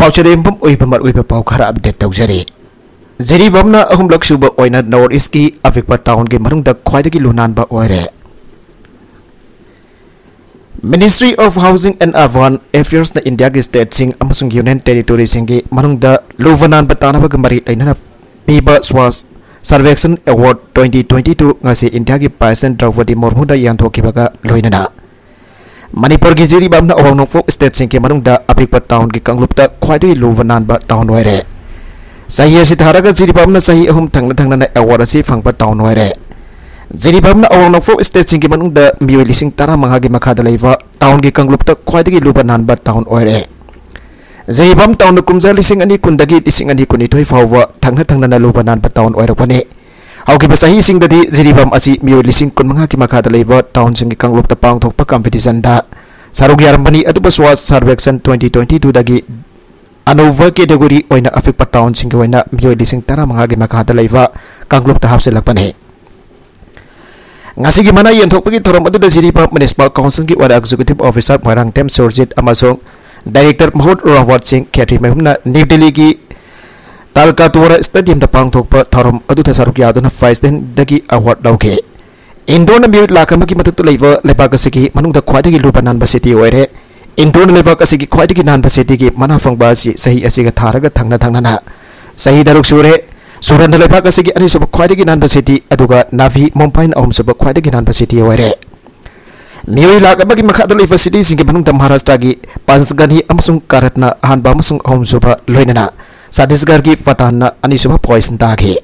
पाउचरेम उइबमर उइब पाउ खरा अपडेट तौजरी जेरीबमना अहुमलक सुब ओइना नॉर्थ ईस्ट की अपिकपा टाउन के मनुंगदा ख्वाइदगी लुनानबा ओइरे ministry of housing and urban affairs ना इंडिया की स्टेट सिंग अमसुंग यूनियन टेरिटोरी सिंग की मनुंगदा लुवनानबा तानाबा गमरी लैना पीबा Swachh Survekshan award 2022 ngasi India की प्रेसिडेंट द्रौपदी मुर्मू दा यांथोकिबगा लोइनना मणिपुर की जेरीबमना अवनोपो स्टेट सिंग के मनुंगदा अपिकपा टाउन की कंगलुपता ख्वाइदगी लुवनानबा टाउन ओइरे सही असी थारगा जेरीबमना सही अहुम थंगना अवार्ड असी फंगबा टाउन ओइरे जेरीबमना अवनोपो स्टेट सिंग के मनुंगदा मियोय लिसिंग तारा मंगा की मखादा लैबा टाउन की कंगलुपता ख्वाइदगी लुवनानबा टाउन ओइरे जेरीबम टाउन कुमजा लिसिंग अनि कुंदगी लिसिंग अनि कुनिथोय फावबा थंगना लुवनानबा टाउन ओइरपने हौकिबा सही सिंगददी जेरीबम असी मियोय लिसिंग कुनमंगा की मखादा लैबा टाउन सिंग की कंगलुपता पांगथोकपा कंपटीशन दा सारुग यारंबनी अदुबा स्वास सर्वेक्षण 2022 दगी अनोवा कैटेगरी ओइना अपिकपा टाउन सिंग ओइना मियोय लिसिंग तारा मंगा की मखादा लैबा कंगलुपता हापसेलकपने ngasi gi mana yenthokpagi thorom adu da Jiribam municipal council की ward executive officer Moirangthem Surjit अमसों डायरेक्टर महूद रावत सिंह खेत्री मेहुमना न्यू दिल्ली की तालकातोरा स्टेडियम दा पांगथोकपा थोरम अदु दा सरुक यादुना प्रेसिडेंट दगी अवार्ड लौके इंडोर मियो लाखमकी मतु लैबा लेपाक सिकी मनुंगदा ख्वाइदगी लुबा नानबा सिटी ओइरे इंडोर लेपाक सिकी ख्वाइदगी नानबा सिटी की मना फंगबा सि सही असिगा थारगा थंगना सही दरुक सुरे सुरन लेपाक असिगी अनिसुब ख्वाइदगी नानबा सिटी अदुगा नाभी मोंपाइन अहुमसुब ख्वाइदगी नानबा सिटी ओइरे मियोय लाखमकी मखादा लैबा सिटी सिंगी मनुंगदा महाराष्ट्र की पंचगनी अमसुंग कारतना अहानबा अमसुंग अहुमसुब लोइनना छत्तीसगढ़ की पताना अनिसुब पॉइसन तागे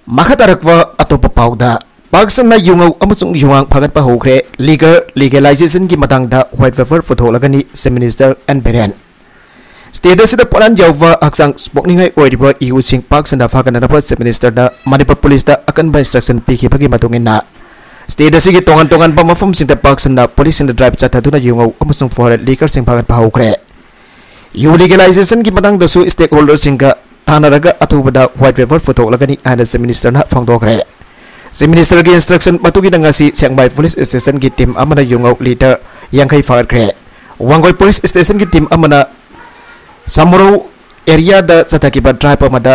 मखादारकवा अतोप पाउदा पाकिस्तान युंगौ अमसुंग युवांग फगत होख्रे लीगलाइजेशन की मतंगदा व्हाइट पेपर फुथोलगनी chief minister N Biren state असिदा पलान जौवा हक्सांग स्पोकनिंगै ओइरिबा इहु सिंह पाकिस्तान फागनरबा चीफ मिनिस्टर दा मणिपुर पुलिस दा अकनबा इंस्ट्रक्शन पिखिबगी मतुंगिना स्टेट असिगी तोंगन मफम सिंह पुलिस पुलिस ड्राइव चथादुना युंगौ अमसुंग फॉरेन लीकर सिंह फगत होख्रे यू लीगलाइजेशन की मतंगदसु स्टेक होल्डर सिंह तानरगा अथुबदा व्हाइट पेपर फुथोलगनी आना चीफ मिनिस्टर ना फोंदोखरे चीफ मिनिस्टर की इंस्ट्रक्शन सेंगबाई पुलिस स्टेशन की टीम युंगौ लीटर यांखै फागत्रे वांगोई पुलिस स्टेशन की टीम समरो एरिया चथाकिबा ड्राइव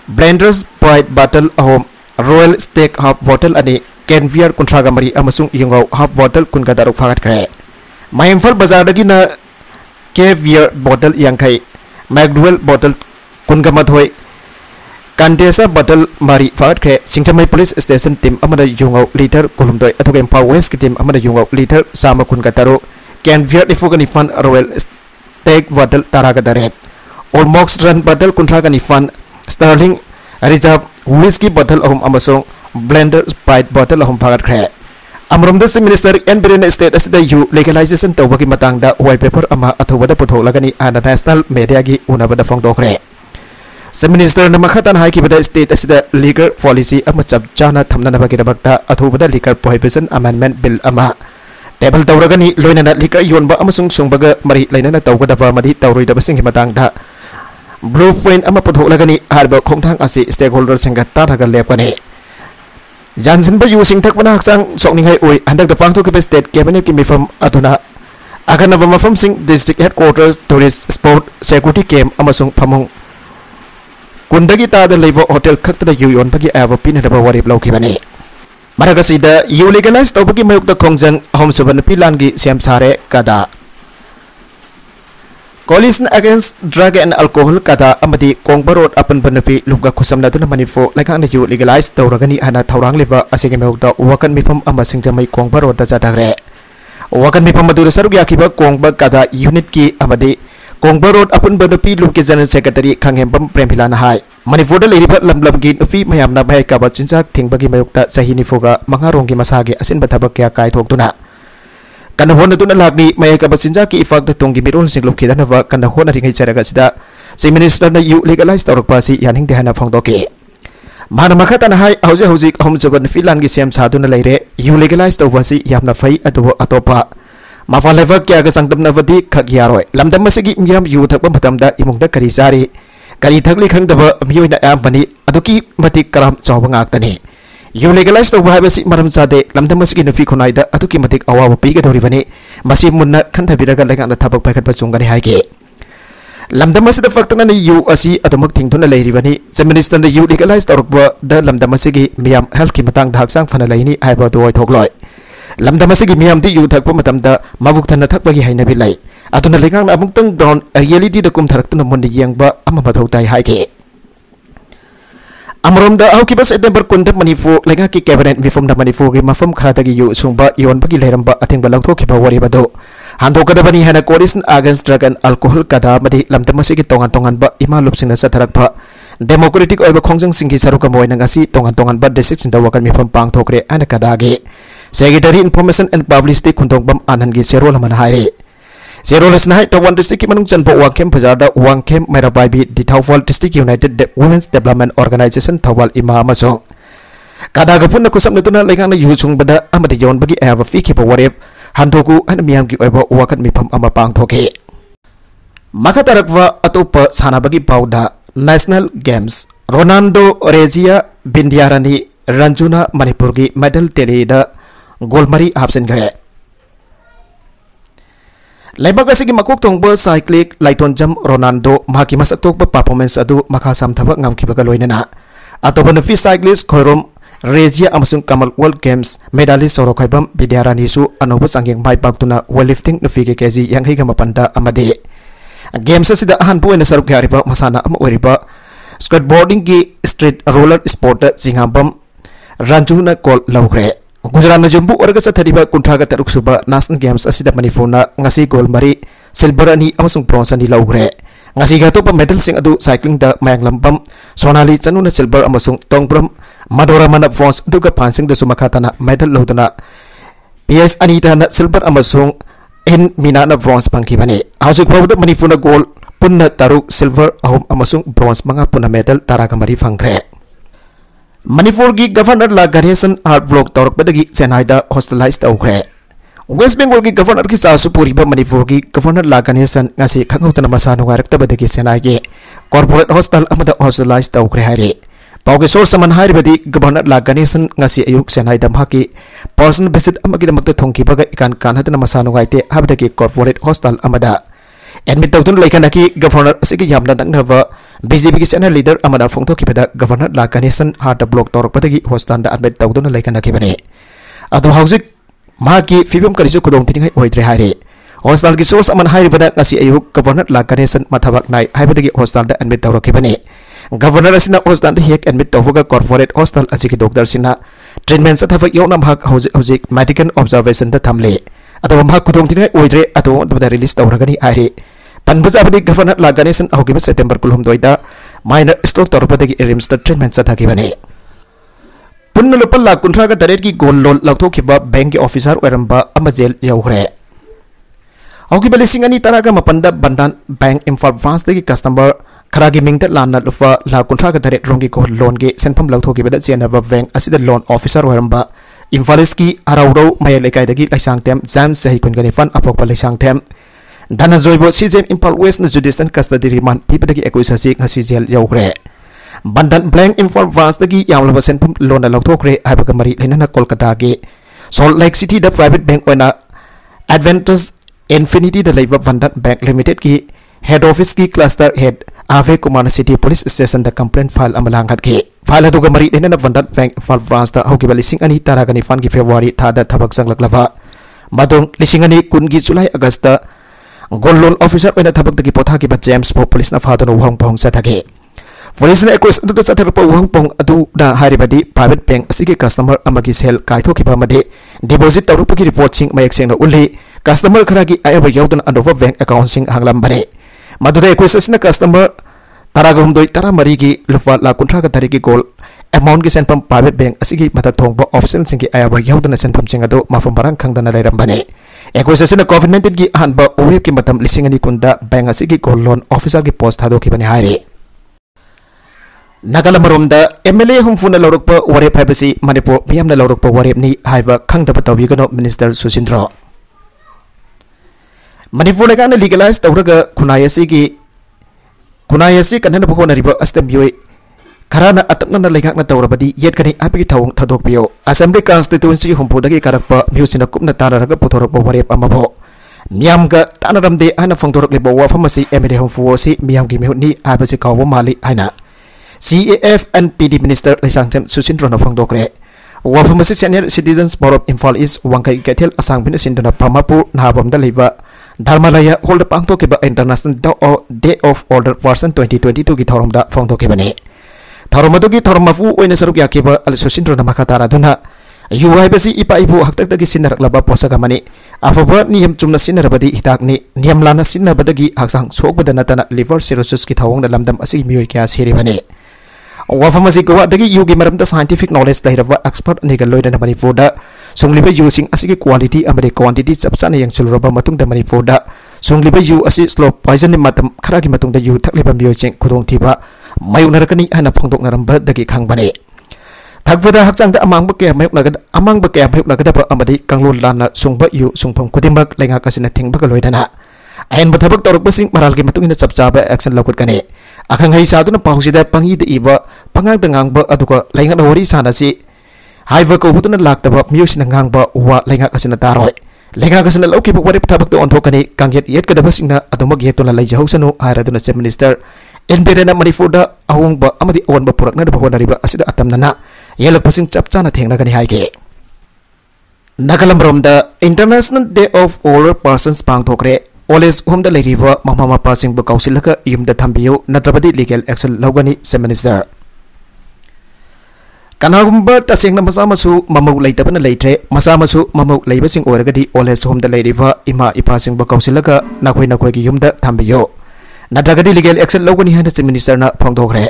ब्लेंडर्स प्राइड बॉटल अहोम रॉयल स्टेक हाफ बॉटल अनि कैनवियर कुंथ्रागा मरी युंगौ हाफ बॉटल कुनगा दारुक फागत्रे माइम्फल बाजार कैवियर बॉटल यांखै मैकडुएल बॉटल कुनगा मथोय कंडेसा बॉटल मारी फागत्रे सिंगथामै पुलिस स्टेशन टीम युंगौ लीटर कुलुमदोय अथुगा इम्फाल वेस्ट की टीम युंगौ लीटर सामा कुनगा तारो कैनवियर निफुगा निफान रॉयल स्टेक बॉटल तारागा दरेट ओलमॉक्स रन बॉटल कुंथ्रागा निफान स्टर्लिंग रिजर्व व्हिस्की बॉटल अहुम अमसों ब्लेंडर स्प्राइट बॉटल अहुम फागत्रे अमरोमदा chief minister N Biren state असिदा यू लीगलाइजेशन तौबगी मतंगदा व्हाइट पेपर अमा अथुबदा पुथोलगनी आना नेशनल मीडिया की उनबदा फोंदोखरे चीफ मिनिस्टर ने मखातान हाइकिबदा स्टेट असिदा लीगर पॉलिसी अमा चब चाना थमननबगिदबक्ता अथुबदा लीगर प्रोहिबिशन अमेंडमेंट बिल अमा टेबल तौरगनी लोइनना लीगर योनबा अमसुंग सुंबगा मरी लैनना तौगदबा मदि तौरोइदबसिंग मतंगदा ब्लूप्रिंट अमा पुथोलगनी हारबा खोंथांग असी स्टेक होल्डर सिंगा तारगा लेपने जानसिनबा यू सिंथकपना हक्सांग सोकनिंगै ओइ हंदक पांगथोकिबा स्टेट कैबिनेट की मिफम अदुना अगनबा मफम सिंग district headquarters tourist spot security camp अमसुंग फमुंग कुंदगी तादा लेबा होटल खक्तदा यू योनबगी आबा पिनदबा वरिब लौखिबने मरगसिदा यू लीगलाइज तौबगी मयुक्ता खोंजंग होमसुबन पिलानगी सेम सारे कदा coalition against drug and alcohol कदा अमदी कोंगबा रोड अपन बनपी लुगा खुसमनादुना मणिपुर लैखांग यू लीगलाइज तौरगनी हना थौरांग लेबा असिगे मयुक्ता वकन मिफम अमा सिंगजमै कोंगबा रोड जादाग्रे वकन मिफम मदुदा सरुक याखिबा कोंगबा कदा यूनिट की अमदी कोंगबा रोड अपन बनपी लुके जनरल सेक्रेटरी खंगेंबम प्रेमहिलाना हाय मणिपुर लेरिबा लमलम की नुपी मयामना भाई काबा चिंजाक थिंगबगी मयुक्ता सही निफुगा मंगारोंगी मसागे असिनबा थबक क्या कायथोकदुना कन होनदुना लागनी मयका बसिंजा की इफाक तोंगी मिरोन सिंग लोखिदनबा कन होनरिंगै चरगसिदा चीफ मिनिस्टर न यू लीगलाइज तौरकपासी यानिंग देहना फोंदोके मान मखतन हाय हौजे हौजिक हमजबन फिलान की सेम सादुना लेरे यू लीगलाइज तौबासी यामना फै अदुबो अतोपा माफा लेवा क्या ग संगदमनबदी खग यारोय लमदमसगी मियाम यू थकबा मतमदा इमुंगदा करी सारी करी थकली खंगदबा मियोइना यामबनी अदुकी मतिक करम चौबा ngaktani यू लीगलाइज तौबा हाबसी मरम चादे लमदमसगी नफी खुनाइदा अदुकी मतिक अवाब पीगदौरिबनी मसी Munna खंथबिरगा लेगाना थबक पाइखतबा चुंगनी हाइगे lamdam asida faktana na yu asi atomak thingthuna leiribani Minister na yu legalize torokba da lamdam asigi miyam health ki matang dhaksang fana leini haiba do thokloi lamdam asigi miyam di yu thakpa matamda mabuk thana thakbagi hainabi lai atuna lengang amungtang ground reality da kum tharaktuna mundi yangba ama mathau tai haike Amrom da auki ba September kunta Manipur lenga ki cabinet mifom da Manipur gi mafam kharatagi yu sungba yon bagi leiramba athengba lautho ki ba wari bado hando kada bani hana coalition against drug and alcohol kada madi lamdam asigi tongan tongan ba ima lupsina sa tharakpa democratic oiba khongjang singki saruka moina ngasi tongan tongan ba district sinda wakan mifam pang thokre ana kada ge secretary information and publicity khundong bam anan gi serol man haire Zerolas na Tawan district ki manung chanpo Wangkem Pazarda Wangkem Mairabai bi di Thawal district United Women's Development Organization Thawal ima masong kada ga punna kusam natuna lengang na yuchung bada amati yon bagi ava fi ki pawarep handoku an miyam ki oiba wakat mi pam ama pang thoke makatarakwa atopa sana bagi pauda National Games Ronaldo Rezia Bindiarani Ranjuna Manipur gi medal teleda gold mari hapsen gre Laibag asigi makok tongba cyclic Laiton Jam Ronaldo mahaki masak tokba performance adu makasam thaba ngamkibaga loinana atoban fi cyclist khorom Rezia amasung Kamal World Games medalist sorokhaibam Bidyarani su anoba sangyang mai paktuna weightlifting na fige kg yang higa mapanda amade games asida ahan bu ena saruk yariba masana am oriba skateboarding ki street roller sport singambam Ranjuna kol laugre Gujarat na jumbu orga sa thariba kuntraga taruk suba National Games asida Manipur na ngasi gold mari silver ani amasung bronze ani laugre ngasi gato pa medal sing adu cycling da mayang lambam Sonali chanuna silver amasung tongbram Madora mana bronze duga pansing da sumakatana medal laudana PS anita na silver amasung en mina na bronze pangki bani hausik pawda Manipur na gold punna taruk silver ahum amasung bronze mga punna medal taraga mari fangre Manipur gi governor la Ganesan art vlog torok badagi Chennai hostelize tawkre West Bengal gi governor ki sasu puri ba Manipur gi governor la Ganesan ngasi khangutana masano garakta badagi Chennai gi corporate hostel amada hostelize tawkre hari pauge source saman hari badi governor la Ganesan ngasi ayuk Chennai dam haki personal visit amagi damakta thongki baga ikan kanhatana masano gaite habdagi corporate hostel amada admit tawtun laikana ki governor asigi yamna dangnaba BJP ki senior leader amada phongtho ki bada governor la Ganesan hard block torok patagi hostan da admit tawdun laikana ki bane adu hausik ma ki fibam karisu kudong tiningai oitre haire hostal ki source aman haire bada ngasi ayuk governor la Ganesan mathabak nai haibadagi hostal da admit tawrok ki bane governor asina hostal da hek admit tawga corporate hostal asiki doctor sina treatment sa thafak yonam hak hausik medical observation da thamle adu ma kudong tiningai oitre adu da release tawragani haire Panbazabadi governor la Ganesan augiba September kulhum doida minor stroke torpatagi rims da treatment sa thaki bane punna lupal la kuntraga daret ki gold loan lakto khiba bank ki officer oramba ama jail yauhre augiba lisingani taraga mapanda bandan bank Imphal Branch dagi customer kharagi mingta lanna lufa la kuntraga daret rongi gold loan ge senpham lakto khiba da chenaba bank asida loan officer oramba Imphal ki arauro mayal ekai dagi laisang tem jam sahi kun gani fan apok laisang tem Dana Zoibo CJM Imphal West na judicial custody remand pipatagi accusasi ngasi jail yauhre Bandan blank Imphal Branch dagi yamlaba senpum loan na lauthokre aibaga mari lenana Kolkata ge Salt Lake City da private bank oina Advantage Infinity da leiba Bandan Bank Limited ki head office ki cluster head Ave Kumar City Police Station da complaint file amalangat ge file aduga mari lenana Bandan Bank Imphal Branch da augiba lising ani taragani fan ki February thada thabak sanglaklaba madong lising ani kun gi July August gold loan officer oina thabak dagi potha ki ba James po police na fadano wang pong sa thage police na ekos adu sa thar po wang pong adu da haribadi private bank asigi customer amagi sel kaitho ki ba made deposit tawrup ki report sing mayak seng na uli customer kharagi ayaba yaudan andova bank account sing hanglam bane maduda ekos asina customer taragum doi taramari ki lupa la kuntra ka tariki gold amount ki senpam private bank asigi matak thongba option sing ki ayaba yaudan senpam sing adu mafam barang khangdana leiram bane Equation COVID-19 ki hanba web ki matam lisingani kunda bank asigi gold loan officer ki post hado ki bani haire Nagala maromda MLA humfuna laurukpa warep haibasi Manipur miyamna laurukpa warep ni haiba khangdaba tawbigano Minister Susindro Manipur legana legalize tawraga kunayasi kanana bukona riba astem yoi Karana atapna na legak na tawrabadi yet kani apigi thawong thadok bio Assembly Constituency humpudagi karakpa musina kupna tararaga puthorokpa warep amabo मियाम का तानरमदे हाना फोंदोरकलिबा वाफम असी MLA होमफुओसी मियाम की मेहुनी आबसे कावो माली हाना CAF and PD Minister Laisangchem Susindrona फोंदोकरे वाफम असी senior citizens board of Imphal east वांगkai कैथेल असंग बिन सिंदना पमापु नाबमदा लेबा धर्मालय होल्ड पांगतोकेबा international day of older person 2022 की थौरमदा फोंदोकेबने थौरमदुगी थौरमफु ओइना सरुक याकेबा अल सुसिंद्रना मखातारा दुना युवाइबसी इपा इबु हक्तकदगी सिनरकलबा पोसगमनी अफबा नियम चुमना सिनरबदी हिताकनी नियम लाना सिनबदगी हक्सांग सोकबदा नतना लिवर सिरोसिस की थौंगना लमदम असि मियोय क्या सेरिबने वाफमसी गोवादगी युगी मरमदा साइंटिफिक नॉलेज तैरबा एक्सपर्ट निगल लोइदना मणिपुरदा सुंगलिबा युसिंग असि की क्वालिटी अमदे क्वांटिटी चपचाना यंगचुलरबा मतुंगदा मणिपुरदा सुंगलिबा यु असि स्लो पॉइजन नि मतम खरागी मतुंगदा यु थकलिबा मियोयचें खुदोंथिबा मायुनरकनी हना फोंदोकनरमबदगी खांगबने थकबदा हक्चांगदा अमांगबा के मायुनगदा अमदि कंगलोन लाना सुंगबा यु सुंगफम खुदिमक लेंगा कसिना थिंगबा लोइदना आयन बथबक तौरकबसिंग मरालगी मतुंगिना चपचाबा एक्शन लौकटकने अखंगै सादुना पाहुसिदा पंगीद इबा पंगांगदा ngang अदुगा लेंगा वरी सानासी हाइवा कौबुदुना लाक्तबा मियोसिना ngang वा लेंगा कसिना तारोय लेंगा कसिना लौकिबा वरी थबक तो अनथोकनी कांगेट येतकदबसिंगना अदुमक येतुना लैजहौसनु आरादुना चीफ मिनिस्टर एनबीरेना मणिपुरदा अहोंगबा अमदि अवनबा पुरकनदबा होनरिबा असिदा अतमनना येलकपसिंग चपचाना थेंगनगनी हाइगे नगलमरोमदा international day of older persons पांगथोकरे ओलेज होमदा लेरिबा ममा मपासिंग कौसिलका युमदा थंबियो नत्रबदी लीगल एक्शन लौगनी चीफ मिनिस्टर कनागुंबा तसेंगना मसामसु ममौ लेतबना लेत्रे मसामसु ममौ लेबसिंग ओरगदी ओलेज होमदा लेरिबा इमा इपासिंग कौसिलका नखोय नखोयगी युमदा थंबियो नत्रगदी लीगल एक्शन लौगनी हाना चीफ मिनिस्टर ना फोंदोकरे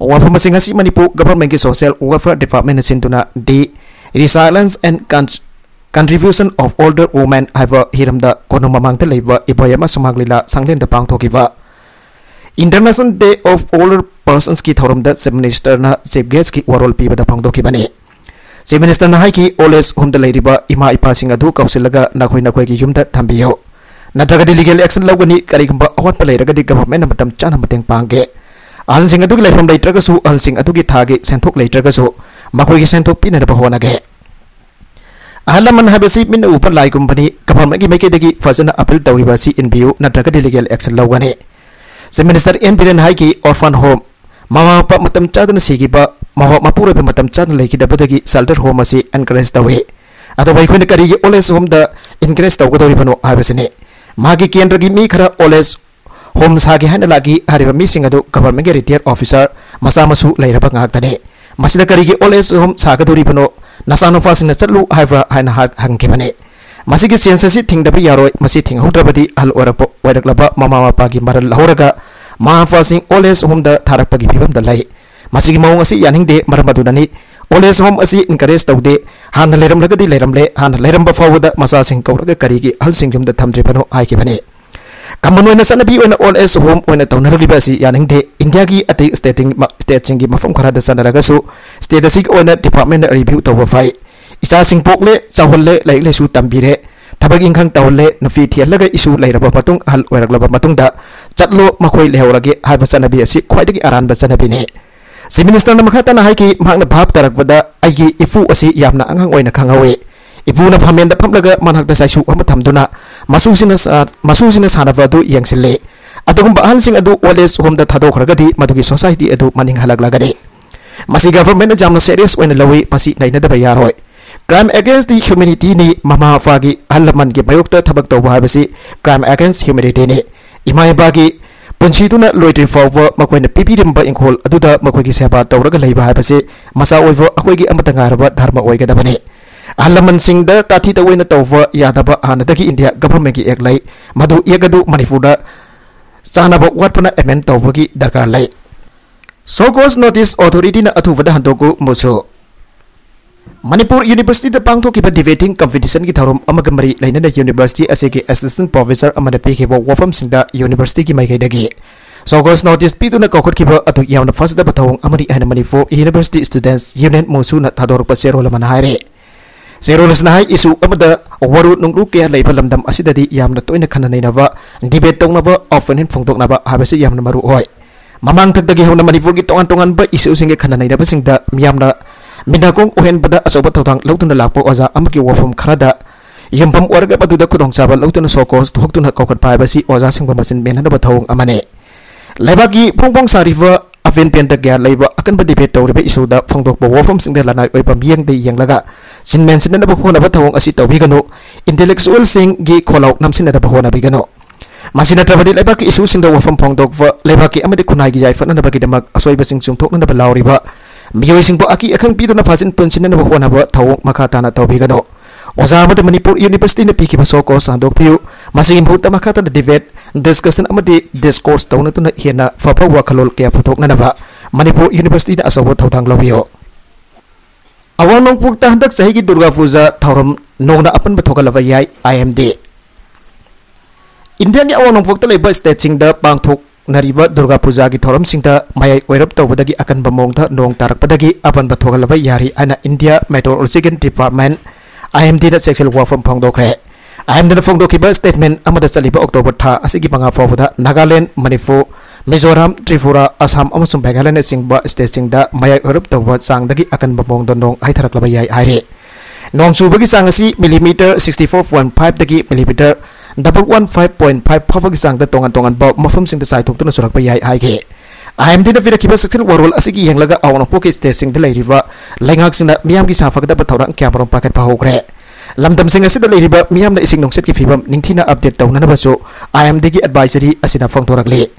वाफमसिंग असि मणिपुर गवर्नमेंट की सोशल वेलफेयर डिपार्टमेंट सिंदुना the resilience and contribution of older women have hiramda kono mamangta leiba iboyama sumaglila sanglenda pangthokiba International Day of Older Persons ki thorumda Chief Minister na chief guest ki warol pibada phangdokibane Chief Minister na hai ki oles humda leiriba ima ipa sing adu kausilaga nakhoi ki yumda thambiyo natragadi legal action lawgani karigumba awatpa leiragadi government na matam chana mateng pangge ahal sing adu leifam leitragasu ahal sing adu ki thage senthok leitragasu makhoi ki senthok pinada bahonage अहलमन हाबसी मिन ऊपर लाई company government की मेकेदगी फजना appeal तौरिबासी इन बियू नत्रगदी लीगल एक्शन लौगने चीफ मिनिस्टर एन बिरेन हाई की ऑर्फन होम मामा प मतम चादन सिगिबा मावा मपुरे मतम चादन लेकिदबदगी शेल्टर होम असी एनकरेज तवे अतो बाइखोन करिगे ओलेज होम द एनकरेज तौगदोरिबनो हाबसने मागी केंद्र की मी खरा ओलेज होम सागे हन लागी हरिबा मी सिंग अदो गवर्नमेंट के रिटायर ऑफिसर मसामसु लेरबा ngakdane masida karige old age home सागदोरिबनो नसानुफासिंग चलु हाइब्रा हाइना हंगेबने मसिगे सेंससी थिंगदबि यारोय मसि थिंगहौद्रबदि हल ओरप वैरकलबा ममा मापागी मरल लहौरगा माफासिंग ओलेज होम द थारकपगी फिबम द लै मसिगे मौंग असि यानिंगदे मरमदुदनी ओलेज होम असि इनकरेज तौदे हान लेरमलगदि लेरमले हान लेरमबा फावदा मसासिंग कौरगा करिगी हलसिंग जुमद थमद्रिबनो हाइकेबने कमन ओइना सनबी ओइना ओलेज होम ओइना तौनरलिबासि यानिंगदे इंडिया की अति स्टेटिंग की मफम खरादा सनरगसु स्टेट असि ओइना डिपार्टमेंट रिव्यू तौबा फाइ इसा सिंग पोकले चावले लेसु तंबिरे थबक इंखंग तौले नफी थियलगा इशु लेरबा पतुंग हल ओइरगलबा मतुंगदा चटलो मखोय लेहौरगे हाइबा सनबी असि ख्वाइदगी आरानबा सनबीने चीफ मिनिस्टर न मखातना हाइकी मांगना भाब तरकबदा आइगी इफु असि यामना अंगांग ओइना खंगावे इफुना फामेंदा फमलगा मनहक्ता साइसु अमा थमदुना मसूसिना सानबदु यंगसिले अदुगुम अहलसिंग अदु ओलेज होम द थादोखरगदी मदुगी सोसाइटी अदु मनिंग हलगलगदे मसी गवर्नमेंट जामना सीरियस ओइना लवी मसी नैनदबा यारोय क्राइम अगेंस्ट द ह्यूमैनिटी नि ममा फागी अहलमन के बयोक्ता थबक तौबा हाबसी क्राइम अगेंस्ट ह्यूमैनिटी ने इमायबागी पुंसीदुना लोइट्रि फावबा मकोइना पिपिरिमबा इंखोल अदुदा मकोइगी सेवा तौरगा लैबा हाबसे मसा ओइबो अकोइगी अमतंगारबा धर्म ओइगदबने अहलमन सिंह द ताथी तवैना तौबा यादबा हानदगी इंडिया गवर्नमेंट की एक लै मधु एकदु मणिपुरदा चानबा वाटपना एमेंड तौबगी दरकार लै सोकोस नोटिस अथॉरिटी ना अथुबदा हंदोगु मुसो मणिपुर यूनिवर्सिटी पांगथोकिबा डिबेटिंग कंपटीशन की थौरम अमगमरी लैनना यूनिवर्सिटी असेगी असिस्टेंट प्रोफेसर अमना पिखेबा वफम सिंदा यूनिवर्सिटी की माइगैदगी सोकोस नोटिस पिदुना कौखटकिबा अतु यावना फसदा बथौंग अमरी अहना मणिपुर यूनिवर्सिटी स्टूडेंट्स यूनियन मुसुना थादोरपा सेरोल मन हायरे सेरोलसना हाई इशू अमदा वरु नुंगरु के लैबा लमदम असिददी यामना तोइना खननैनबा डिबेट तौनबा ओपोनेंट फोंदोकनबा हाबसे यामना मरु होय ममांग थकदगी हौना मणिपुर की तोंगान तोंगानबा इशू सिंगे खननैनबा सिंगदा मियामना मिनाकोंग ओहेनबदा अचौबा थौथांग लौदुना लाकपो ओजा अमकी वफम खरादा yumpham orga patuda khudong chabal lautuna sokos thoktuna kokhat pai basi oja singba masin menana bathong amane lebagi pongpong sariva aven penta gya leiba akan ba debate tawriba isuda phangdok ba wafam singda lanai oi pam yang de yang laga sin men sin na ba khona ba thawong asi tawbi gano intellectual sing gi kholau namsin na ba khona bi gano masina tabadi lebaki isu singda wafam phangdok va lebaki amade kunai gi jai fana na ba gi damak asoi ba sing chung thok na ba lauriba miyoi sing bo aki akan pi na fasin punsin na ba khona ba thawong makha ta na tawbi gano oza amade manipur university na piki ba soko sandok piu masing imhuta makha ta debate discussion amadi discourse tawna tuna hena fafa wakhalol kya phuthok na ba manipur university na asobo thawdang lobio awanong pukta handak sahi gi durga puja thoram nongna apan bathokalaba yai IMD India ni awanong pukta leba state singda pangthok nariba durga puja gi thoram singda mayai oirap tawbadagi akan bamongtha nong tarakpadagi apan bathokalaba yari ana India Meteorological Department IMD na sexual wafam phangdokre IMD na phangdokiba statement amada chaliba October tha asigi panga fawda Nagaland Manipur Mizoram Tripura Assam amasung Meghalaya singba state singda mayai oirap tawba changdagi akan bamongda nong haitharaklaba yai haire nong chubagi changasi millimeter 64.5 dagi millimeter 115.5 phawagi changda tongan ba mafam singda sai thoktuna surakpa yai haige IMD na virakiba section warol asigi yenglaga awang poke state singda leiriba lengak singda miyam gi safagda ba thawrang kyamarom paket phahogre lamdam sing asida leiriba miyam na ising nongset ki phibam ningthina update tawna na baso IMD gi advisory asina phangtorakle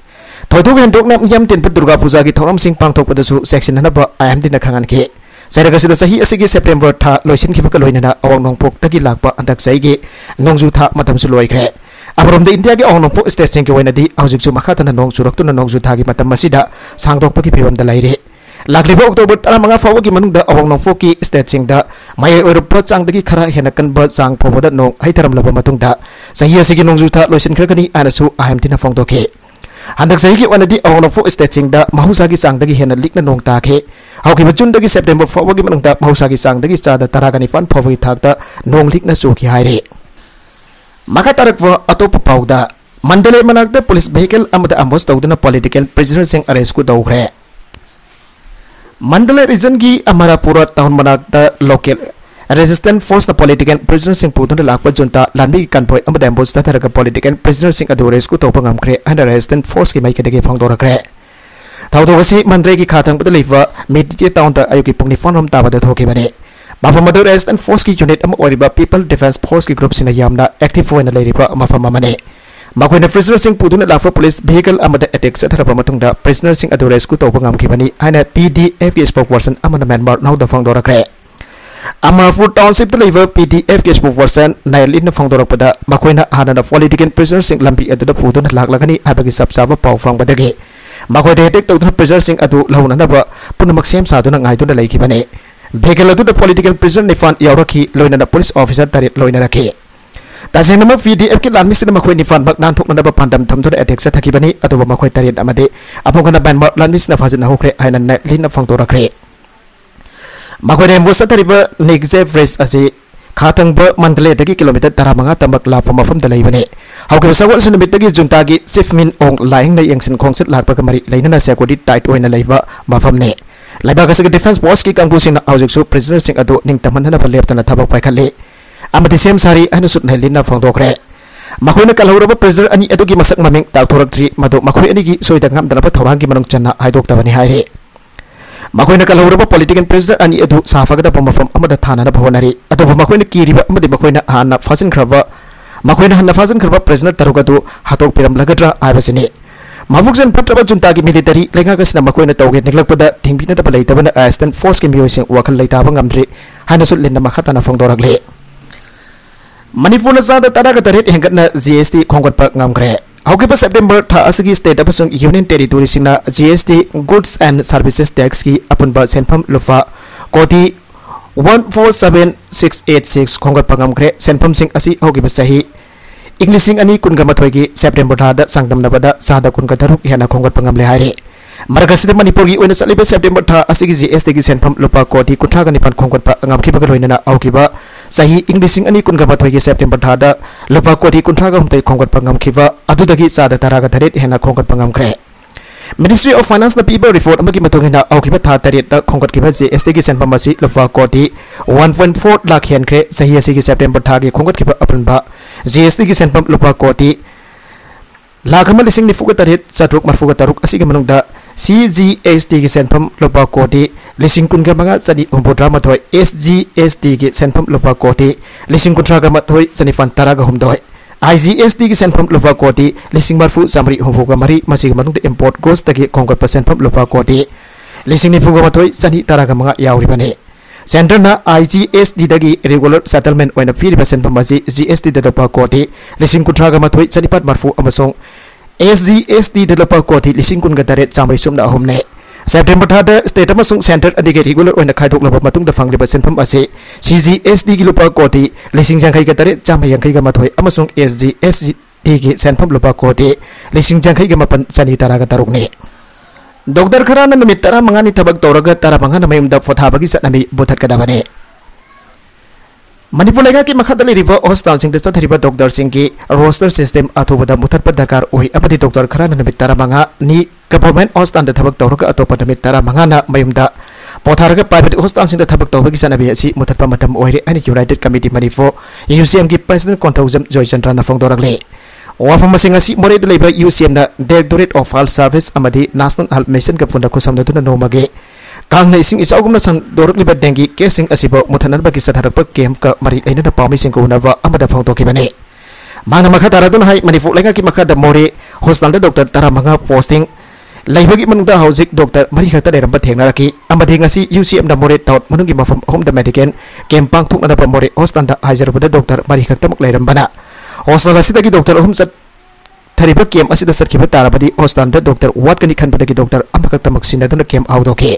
thoidok hendok na miyam ten durga puja gi thoram sing pangthok padasu section na ba IMD na khangan ke sairaga sida sahi asigi September tha loisin ki baka loinana awang nongpok tagi lakpa andak saigi nongju tha matam su loikre Abrom India gi awang nongpok state sing ki wainadi awjik chu makha tana nong churak tuna nongju thagi matam masida sangdok paki phibam da laire lakliba October 15 fawa gi manungda awang nongpok ki state sing da mai orup changdagi khara henakan ba chang phoboda nong haitharam laba matungda sahi asigi nongju tha loisin khrakani anasu IMD na phongdoke handak sahi ki wanadi awang nongpok state sing da mahusa gi changdagi hena likna nong ta khe hauki bachundagi September fawa gi manungda mahusa gi changdagi chada taragani fan phawagi thakta nong likna su ki haire maka tarakwa atopa pauda mandale manakda police vehicle amada ambos tawduna political prisoners sing arrest ku dawre mandale region gi Amarapura town manakda local resistant force na political prisoners sing putuna lakpa junta lanbi kanpoi amada ambos tataraga political prisoners sing adu arrest ku tawpa ngamkre and resistant force ki mai kedege phangdorakre thawdogasi mandre gi khathang bada leiwa media town ta ayuki pungni fonrom tabada thoki bane Mafamadu resistant force ki unit ama oriba people defense force ki group sina yamna active hoina leiriba mafama mane makoina prisoner sing puduna lakfa police vehicle amada attack satharaba matungda prisoner sing adu rescue tawba ngamkhibani aina PDF ki spokesperson amana Myanmar now da phangdorakre Amarapur township ta leiba PDF ki spokesperson nailin na phangdorakpada makoina hana political prisoner sing lambi adu da puduna laklagani abagi sabsaba paw fangbadagi makoida attack tawduna prisoner sing adu launana ba punamak sem saduna ngaiduna leikibane Vehicle adu the political prisoner nifan yauraki loina police officer tarit loina rakhe tajenama PDF ki lanmi sina makhoi nifan bak nan thokna ba pandam thamdura attack sa thakibani atu ba makhoi tarit amade apongana ban lanmi sina fazina hokre aina na lina phangto rakre makhoi rembo sa tariba nigze fresh ase khatang ba mandale dagi kilometer 15 tambak la pamafam da leibane hauke sawal sunumit dagi junta gi sifmin ong laing na yangsin khongset lakpa kamari leina na security tight oina leiba mafam ne Laiba kasih defense force ki kampu sing awjik su prisoner sing adu ning taman na palep tana thabak pai khalle amati sem sari anu sut nai lina phangdokre makhoi na kalhura prisoner ani adu gi masak mameng tak thorak tri madu makhoi ani gi soida ngam dana pa thorang gi manung channa haidok tabani haire makhoi na kalhura political prisoner ani adu safagada pamafam amada thana na bhawanari adu makhoi na kiriba amadi makhoi na hanna fasin khraba makhoi na hanna fasin khraba prisoner tarugadu hatok piram lagadra aibasini Mavuksan patraba junta ki military lenga kasna makoina tawge niglakpada thingpina da palai tabana assistant force ki miyosing wakal laitaba ngamdri hana sul lenna makhata na phangdoragle Manipur na sada taraga taret hengatna GST khongkat pak ngamkre hauki pa September tha asagi state apasung union territory sina GST goods and services tax ki apunba senpham lufa koti 147686 khongkat pak ngamkre senpham sing asi hauki pa sahi Inglising ani kun gamathoi gi September thada sangdam nabada sada kun ka daruk hena khongat pangam le haire margasida manipur gi oina saliba September tha asigi GST gi senpham lupa koti kuthra ga nipan khongkat pa ngam khiba ga loina aukiba sahi Inglising ani kun gamathoi gi September thada lupa koti kuthra ga humtai khongkat pa ngam khiba adudagi sada taraga tharet hena khongkat pangam kre Ministry of Finance na piba report amagi matungina aukiba tha tarit ta khongkatkiba GST ki senpam asi lupa koti 1.4 lakh henkre sahi asi ki September tha gi khongkatkiba apanba GST ki senpam lupa koti lakh amal lising nifuga tarit chatruk marfuga taruk asi ki manungda CGST ki senpam lupa koti lising kun ga manga sadi humpodra mathoi SGST ki senpam lupa koti lising kuntra ga mathoi sanifan taraga humdoi IGST की सेंपम लुपा कोटी लिसिंग मरफु सामरी हुफुगा मरी मसी मनुंग import गोस तकी कोंगट पर सेंपम लुपा कोटी लिसिंग निफुगा मथोई सनी तरागा मंगा यावरी बने centre ना IGST दगी regular settlement ओइन फीरी पर सेंपम मसी GST द लुपा कोटी लिसिंग कुट्रागा मथोई सनी पाट मरफु अमसोंग SGST द लुपा कोटी लिसिंग कुन गदरे सामरी Sumana Humne September thada state amasung center adige regular oina khaidok laba matung da fangliba senpam ase CGST gi lupa koti lising jangkai ga tare chama yangkai ga mathoi amasung SGST gi senpam lupa koti lising jangkai ga mapan sani tara ga taruk ne Dr. Kharana numit tara mangani thabak toraga tara mangana mayum da fothabagi satnami buthat ka dabane Manipur lega ki makhadali river hospital sing desa thariba doctor sing ki roster system athubada muthat pa dakar oi apati Dr. Kharana numit tara manga ni government hospital da thabak tawraga atopa numit tara manga na mayumda potharaga private hospital sing da thabak tawbagi sanabi asi muthat pa matam oire ani United Committee Manipur UCM ki president Konthojam Joy Chandra na fongdoragle wafam masing asi more de leba UCM na Directorate of Health Service amadi National Health Mission ka funda ko samna tuna nomage kang na ising isaugum na sang dorok liba dengi kesing asibo muthanan bagi sadharak pa kem ka mari aina na pami sing ko unaba amada phongto ki bane mana makha tara dun hai Manipur lega ki makha da more hospital da doctor tara manga posting laibagi manungda hauzik doctor mari khata de ramba thengna raki amadi ngasi UCM da more taut manungi mafam home da medical kem pang thuk na da more hospital da hajar bada doctor mari khata mak lairam bana hospital asida ki doctor hum sat thariba kem asida satkiba tarabadi hospital da doctor wat kani khan bada ki doctor amakata maksina da kem audoke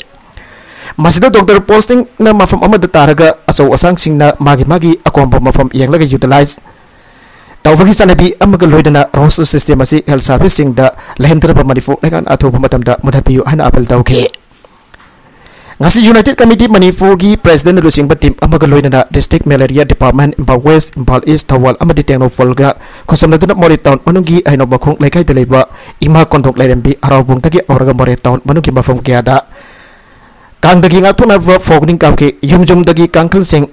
Masida doctor posting na mafam amada taraga aso asang sing na magi akomba mafam yanglaga utilize tawbagi sanabi amaga loidana roster system asi health service sing da lehendra pa Manipur legan athoba matam da mudhapiyu hana apel dauke ngasi United Committee Manipur gi president Lusing Batim amaga loidana district malaria department Impal West Impal East Thawal amadi tengno folga khosamna duna More town manungi aino bakhong lekai deleba ima kontok lerembi arabung tagi oraga More town manungi mafam kiada kang dagi ngak thuna fogning kapke yumjum dagi kangkal sing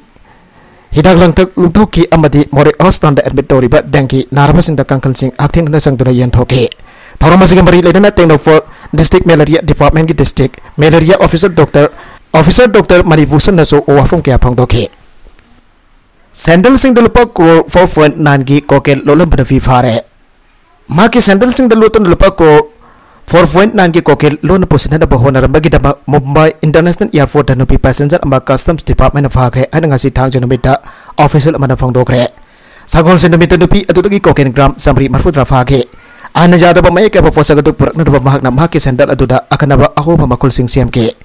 hidak langtak luthoki amadi More hospital da admit toriba dangki narabasing da kangkal sing akthing na sang duna yen thoke thoramasi gambari ledana tengno for district malaria department ki district malaria officer doctor Marivusan naso wafung kya phangdoke sandal sing dalupa ko 4.9 gi kokel lolam banafi fare ma ki sandal sing daluton dalupa ko 4.9 ki kokel lon position da bahona rambagi da Mumbai International Airport da nupi passenger amba customs department of hagre ana ngasi thang janumita official amana phangdokre sagol sinumita nupi atudagi koken gram samri marfudra phage ana jada ba mai ka ba fosaga du purak na ba mahak na mahaki sandal aduda akanaba aho ba makul sing CMK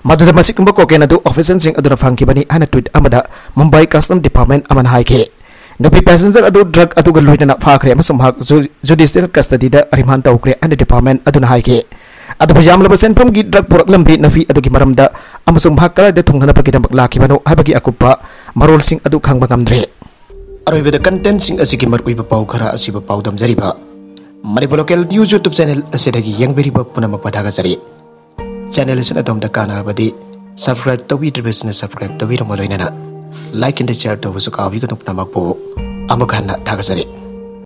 maduda masik kumba koken adu official sing adura phangki bani ana tweet amada Mumbai customs department aman haike nupi passenger adu drug adu galoidana phakre amasum hak judicial custody da remand tawkre and department aduna haike adu pajam laba senpam gi drug purak lambi nafi adu gi maramda amasum hak kala de thungna pagi damak laki bano habagi akupa marol sing adu khangba ngamdre aroibeda content sing asiki markui ba pau khara asiba pau dam jariba Manipur local news YouTube channel asidagi yang beri ba puna mapathaga jari channel asina dom da kana badi subscribe to be business subscribe to be romoloina like and share to wasu kawi ko namak po amagana thagajari